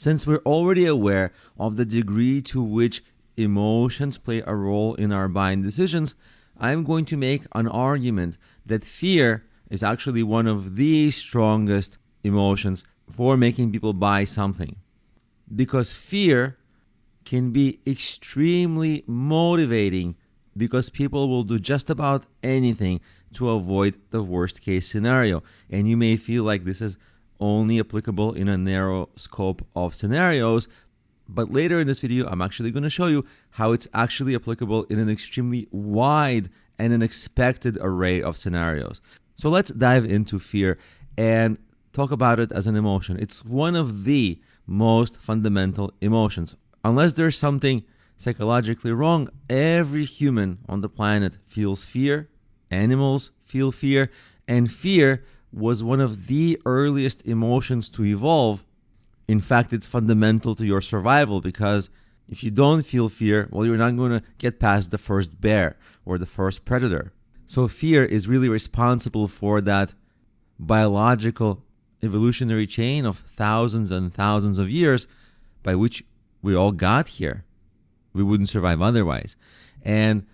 Since we're already aware of the degree to which emotions play a role in our buying decisions, I'm going to make an argument that fear is actually one of the strongest emotions for making people buy something. Because fear can be extremely motivating, because people will do just about anything to avoid the worst case scenario. And you may feel like this is only applicable in a narrow scope of scenarios, but later in this video, I'm actually going to show you how it's actually applicable in an extremely wide and unexpected array of scenarios. So let's dive into fear and talk about it as an emotion. It's one of the most fundamental emotions. Unless there's something psychologically wrong, every human on the planet feels fear. Animals feel fear, and fear was one of the earliest emotions to evolve. In fact, it's fundamental to your survival, because if you don't feel fear, well, you're not going to get past the first bear or the first predator. So fear is really responsible for that biological evolutionary chain of thousands and thousands of years by which we all got here. We wouldn't survive otherwise. And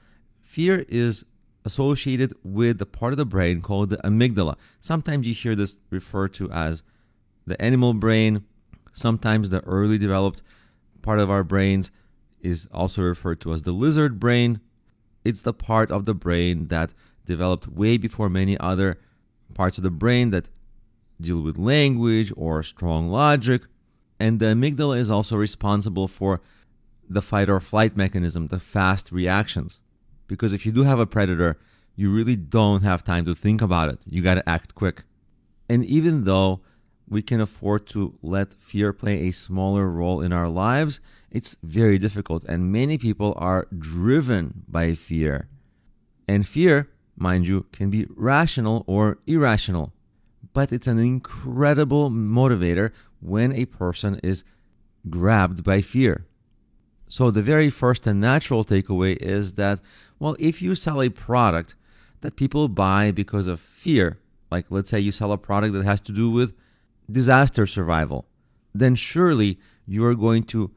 fear is associated with the part of the brain called the amygdala. Sometimes you hear this referred to as the animal brain. Sometimes the early developed part of our brains is also referred to as the lizard brain. It's the part of the brain that developed way before many other parts of the brain that deal with language or strong logic. And the amygdala is also responsible for the fight or flight mechanism, the fast reactions. Because if you do have a predator, you really don't have time to think about it. You got to act quick. And even though we can afford to let fear play a smaller role in our lives, it's very difficult. And many people are driven by fear. And fear, mind you, can be rational or irrational. But it's an incredible motivator when a person is grabbed by fear. So the very first and natural takeaway is that, well, if you sell a product that people buy because of fear, like let's say you sell a product that has to do with disaster survival, then surely you are going to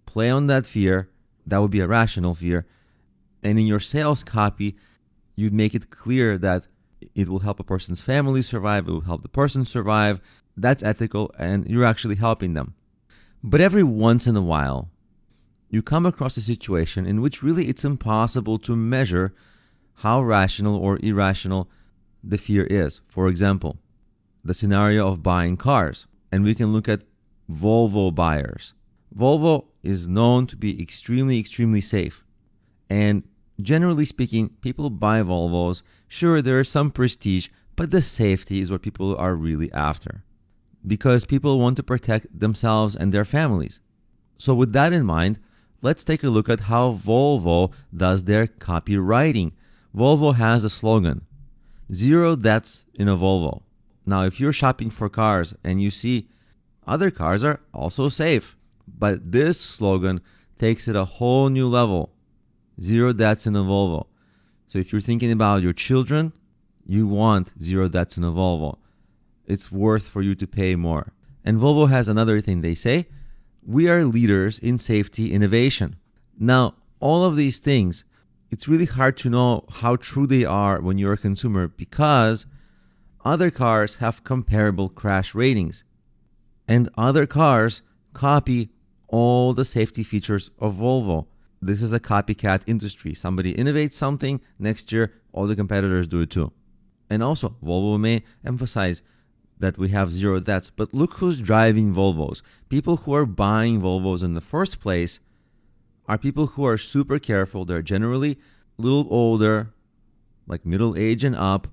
play on that fear. That would be a rational fear. And in your sales copy, you'd make it clear that it will help a person's family survive, it will help the person survive. That's ethical, and you're actually helping them. But every once in a while, you come across a situation in which really it's impossible to measure how rational or irrational the fear is. For example, the scenario of buying cars. And we can look at Volvo buyers. Volvo is known to be extremely, extremely safe. And generally speaking, people buy Volvos. Sure, there is some prestige, but the safety is what people are really after, because people want to protect themselves and their families. So with that in mind, let's take a look at how Volvo does their copywriting. Volvo has a slogan, 0 deaths in a Volvo. Now, if you're shopping for cars and you see other cars are also safe, but this slogan takes it a whole new level, 0 deaths in a Volvo. So if you're thinking about your children, you want 0 deaths in a Volvo. It's worth for you to pay more. And Volvo has another thing they say, we are leaders in safety innovation. Now, all of these things, it's really hard to know how true they are when you're a consumer, because other cars have comparable crash ratings. And other cars copy all the safety features of Volvo. This is a copycat industry. Somebody innovates something, next year all the competitors do it too. And also, Volvo may emphasize that we have 0 deaths, but look who's driving Volvos. People who are buying Volvos in the first place are people who are super careful. They're generally a little older, like middle age and up.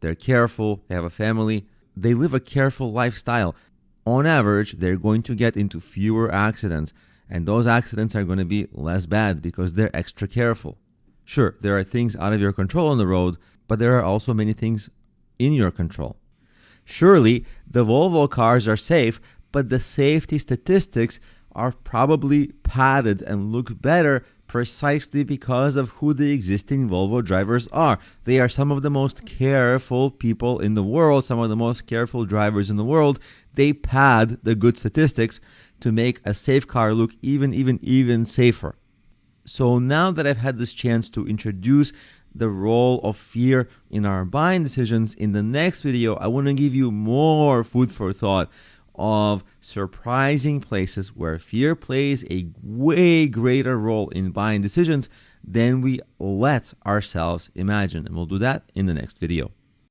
They're careful, they have a family, they live a careful lifestyle. On average, they're going to get into fewer accidents, and those accidents are going to be less bad because they're extra careful. Sure, there are things out of your control on the road, but there are also many things in your control. Surely, the Volvo cars are safe, but the safety statistics are probably padded and look better precisely because of who the existing Volvo drivers are. They are some of the most careful people in the world, some of the most careful drivers in the world. They pad the good statistics to make a safe car look even safer. So now that I've had this chance to introduce the role of fear in our buying decisions, in the next video, I want to give you more food for thought of surprising places where fear plays a way greater role in buying decisions than we let ourselves imagine. And we'll do that in the next video.